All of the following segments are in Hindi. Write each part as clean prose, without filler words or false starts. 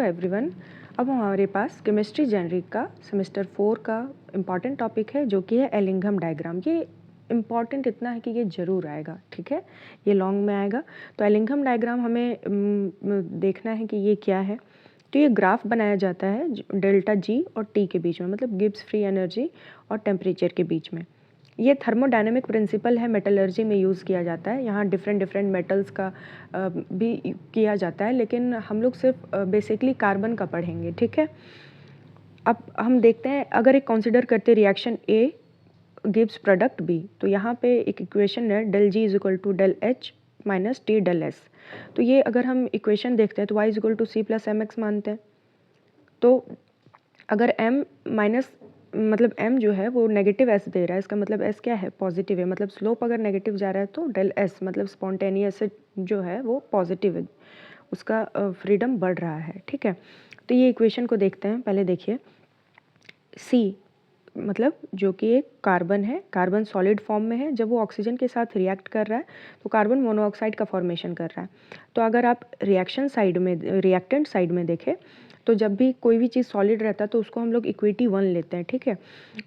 एवरीवन। अब हमारे पास केमिस्ट्री जेनरिक का सेमेस्टर 4 का इम्पॉर्टेंट टॉपिक है जो कि है एलिंघम डायग्राम। ये इम्पॉर्टेंट इतना है कि ये ज़रूर आएगा, ठीक है, ये लॉन्ग में आएगा। तो एलिंघम डायग्राम हमें देखना है कि ये क्या है। तो ये ग्राफ बनाया जाता है डेल्टा जी और टी के बीच में, मतलब गिब्स फ्री एनर्जी और टेम्परेचर के बीच में। ये थर्मोडायनेमिक प्रिंसिपल है, मेटलर्जी में यूज़ किया जाता है। यहाँ डिफरेंट डिफरेंट मेटल्स का भी किया जाता है, लेकिन हम लोग सिर्फ बेसिकली कार्बन का पढ़ेंगे, ठीक है। अब हम देखते हैं, अगर एक कंसिडर करते reaction A gives product B, तो यहाँ पे एक इक्वेशन है del G is equal to del H minus T del S. तो ये अगर हम इक्वेशन देखते हैं तो Y is equal to C plus M X मानते हैं। तो अगर m माइनस मतलब m जो है वो नेगेटिव s दे रहा है, इसका मतलब s क्या है, पॉजिटिव है। मतलब स्लोप अगर नेगेटिव जा रहा है तो डेल s मतलब स्पॉन्टेनियस जो है वो पॉजिटिव है, उसका फ्रीडम बढ़ रहा है, ठीक है। तो ये इक्वेशन को देखते हैं। पहले देखिए C मतलब जो कि एक कार्बन है, कार्बन सॉलिड फॉर्म में है। जब वो ऑक्सीजन के साथ रिएक्ट कर रहा है तो कार्बन मोनोऑक्साइड का फॉर्मेशन कर रहा है। तो अगर आप रिएक्शन साइड में, रिएक्टेंट साइड में देखें तो जब भी कोई भी चीज़ सॉलिड रहता है तो उसको हम लोग इक्विटी 1 लेते हैं, ठीक है।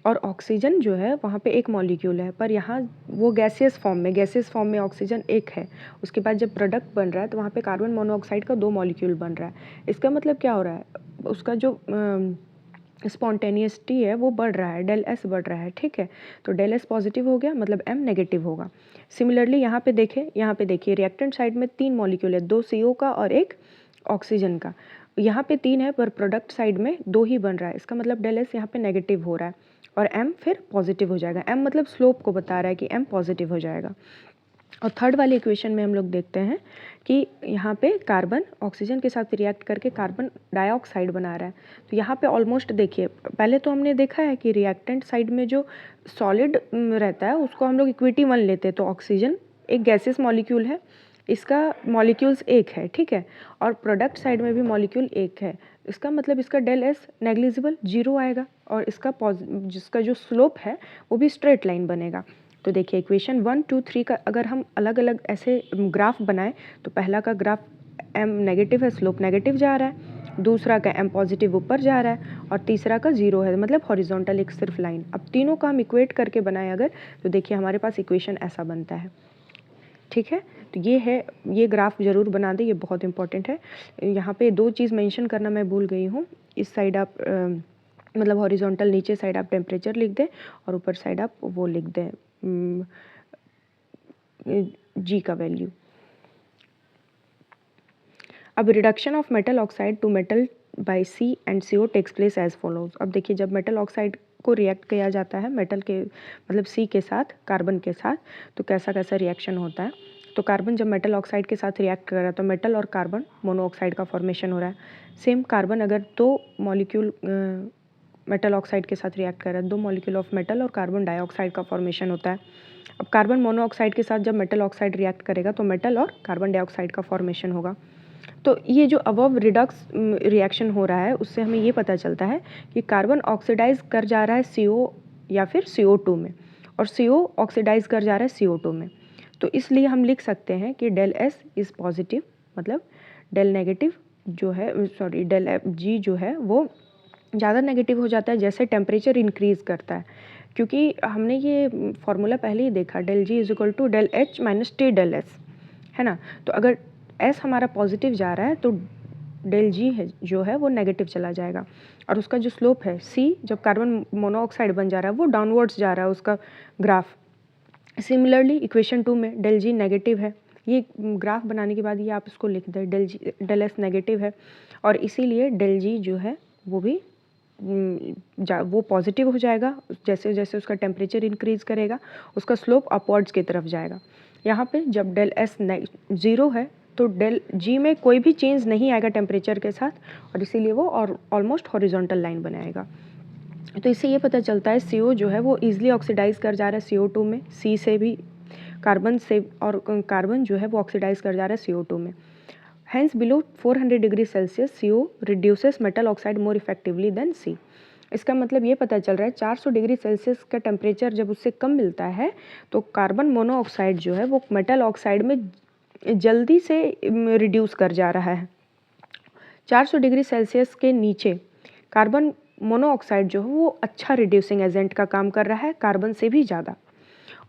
और ऑक्सीजन जो है वहाँ पे एक मॉलिक्यूल है, पर यहाँ वो गैसियस फॉर्म में ऑक्सीजन एक है। उसके बाद जब प्रोडक्ट बन रहा है तो वहाँ पे कार्बन मोनोऑक्साइड का 2 मॉलिक्यूल बन रहा है। इसका मतलब क्या हो रहा है, उसका जो स्पॉन्टेनियसटी है वो बढ़ रहा है, डेल एस बढ़ रहा है, ठीक है। तो डेल एस पॉजिटिव हो गया, मतलब एम नेगेटिव होगा। सिमिलरली यहाँ पे देखिए रिएक्टेंट साइड में 3 मॉलिक्यूल है, 2 CO का और एक ऑक्सीजन का। यहाँ पे 3 है पर प्रोडक्ट साइड में 2 ही बन रहा है। इसका मतलब डेल एस यहाँ पे नेगेटिव हो रहा है और एम फिर पॉजिटिव हो जाएगा। एम मतलब स्लोप को बता रहा है कि एम पॉजिटिव हो जाएगा। और थर्ड वाली इक्वेशन में हम लोग देखते हैं कि यहाँ पे कार्बन ऑक्सीजन के साथ रिएक्ट करके कार्बन डाइऑक्साइड बना रहा है। तो यहाँ पे ऑलमोस्ट देखिए, पहले तो हमने देखा है कि रिएक्टेंट साइड में जो सॉलिड रहता है उसको हम लोग इक्विटी 1 लेते हैं। तो ऑक्सीजन एक गैसियस मॉलिक्यूल है, इसका मॉलिक्यूल्स एक है, ठीक है। और प्रोडक्ट साइड में भी मॉलिक्यूल एक है। इसका मतलब इसका डेल एस नेग्लिजिबल 0 आएगा और इसका जिसका जो स्लोप है वो भी स्ट्रेट लाइन बनेगा। तो देखिए इक्वेशन 1, 2, 3 का अगर हम अलग अलग ऐसे ग्राफ बनाएं तो पहला का ग्राफ m नेगेटिव है, स्लोप नेगेटिव जा रहा है। दूसरा का m पॉजिटिव ऊपर जा रहा है और तीसरा का 0 है, मतलब हॉरिजॉन्टल एक सिर्फ लाइन। अब तीनों का हम इक्वेट करके बनाए अगर, तो देखिए हमारे पास इक्वेशन ऐसा बनता है, ठीक है। तो ये है, ये ग्राफ ज़रूर बना दें, ये बहुत इंपॉर्टेंट है। यहाँ पे 2 चीज़ मेंशन करना मैं भूल गई हूँ। इस साइड आप मतलब हॉरिजॉन्टल नीचे साइड आप टेम्परेचर लिख दें और ऊपर साइड आप वो लिख दें जी का वैल्यू। अब reduction of metal oxide to metal by C and CO takes place as follows. अब देखिए जब मेटल ऑक्साइड को रिएक्ट किया जाता है मेटल के मतलब C के साथ, कार्बन के साथ, तो कैसा कैसा रिएक्शन होता है। तो कार्बन जब मेटल ऑक्साइड के साथ रिएक्ट कर रहा है तो मेटल और कार्बन मोनोऑक्साइड का फॉर्मेशन हो रहा है। सेम कार्बन अगर 2 मॉलिक्यूल मेटल ऑक्साइड के साथ रिएक्ट कर रहा है, 2 मॉलिक्यूल ऑफ मेटल और कार्बन डाइऑक्साइड का फॉर्मेशन होता है। अब कार्बन मोनोऑक्साइड के साथ जब मेटल ऑक्साइड रिएक्ट करेगा तो मेटल और कार्बन डाइऑक्साइड का फॉर्मेशन होगा। तो ये जो अबव रिडक्स रिएक्शन हो रहा है उससे हमें ये पता चलता है कि कार्बन ऑक्सीडाइज कर जा रहा है CO या फिर CO2 में, और CO ऑक्सीडाइज कर जा रहा है CO2 में। तो इसलिए हम लिख सकते हैं कि डेल एस इज़ पॉजिटिव, मतलब डेल नेगेटिव जो है, सॉरी डेल जी जो है वो ज़्यादा नेगेटिव हो जाता है जैसे टेम्परेचर इंक्रीज़ करता है। क्योंकि हमने ये फॉर्मूला पहले ही देखा, del G is equal to del H minus T del S, है ना। तो अगर एस हमारा पॉजिटिव जा रहा है तो डेल जी है जो है वो नेगेटिव चला जाएगा। और उसका जो स्लोप है सी, जब कार्बन मोनोऑक्साइड बन जा रहा है वो डाउनवर्ड्स जा रहा है उसका ग्राफ। सिमिलरली इक्वेशन 2 में डेल जी नेगेटिव है। ये ग्राफ बनाने के बाद ये आप इसको लिख दें, डेल एस नेगेटिव है और इसीलिए डेल जी जो है वो भी वो पॉजिटिव हो जाएगा। जैसे जैसे उसका टेम्परेचर इंक्रीज़ करेगा उसका स्लोप अपवर्ड्स की तरफ जाएगा। यहाँ पे जब डेल एस 0 है तो डेल जी में कोई भी चेंज नहीं आएगा टेम्परेचर के साथ, और इसीलिए वो और ऑलमोस्ट हॉरिजॉन्टल लाइन बनाएगा। तो इससे ये पता चलता है CO जो है वो ईजिली ऑक्सीडाइज कर जा रहा है CO2 में, C से भी कार्बन से, और कार्बन जो है वो ऑक्सीडाइज कर जा रहा है CO2 में। Hence below 400 degree Celsius CO reduces metal oxide more effectively than C। इसका मतलब ये पता चल रहा है 400 डिग्री सेल्सियस का टेम्परेचर जब उससे कम मिलता है तो कार्बन मोनोऑक्साइड जो है वो मेटल ऑक्साइड में जल्दी से रिड्यूस कर जा रहा है। 400 डिग्री सेल्सियस के नीचे कार्बन मोनोऑक्साइड जो है वो अच्छा रिड्यूसिंग एजेंट का काम कर रहा है कार्बन से भी ज़्यादा,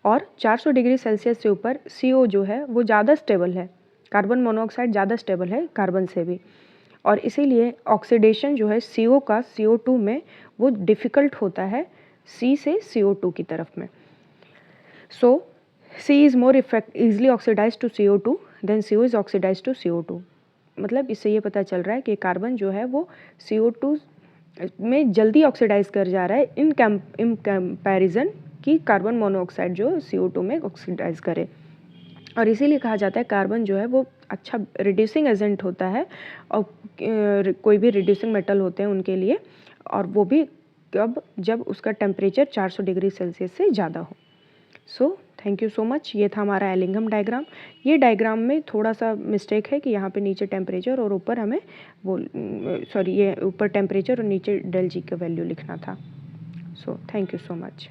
और 400 डिग्री सेल्सियस से ऊपर CO जो है वो ज़्यादा स्टेबल है, कार्बन मोनोऑक्साइड ज़्यादा स्टेबल है कार्बन से भी, और इसीलिए ऑक्सीडेशन जो है CO का CO2 में वो डिफ़िकल्ट होता है C से CO2 की तरफ में। So C is more easily oxidise to CO2 than CO is oxidise to CO2। मतलब इससे ये पता चल रहा है कि कार्बन जो है वो CO2 में जल्दी ऑक्सीडाइज कर जा रहा है इन कंपैरिजन कि कार्बन मोनोऑक्साइड जो CO2 में ऑक्सीडाइज करे, और इसीलिए कहा जाता है कार्बन जो है वो अच्छा रिड्यूसिंग एजेंट होता है, और कोई भी रिड्यूसिंग मेटल होते हैं उनके लिए, और वो भी कब, जब उसका टेम्परेचर 400 डिग्री सेल्सियस से ज़्यादा हो। So thank you so much. ये था हमारा एलिंगम डायग्राम। ये डायग्राम में थोड़ा सा मिस्टेक है कि यहाँ पे नीचे टेम्परेचर और ऊपर हमें वो ये ऊपर टेम्परेचर और नीचे डेल जी का वैल्यू लिखना था। So thank you so much.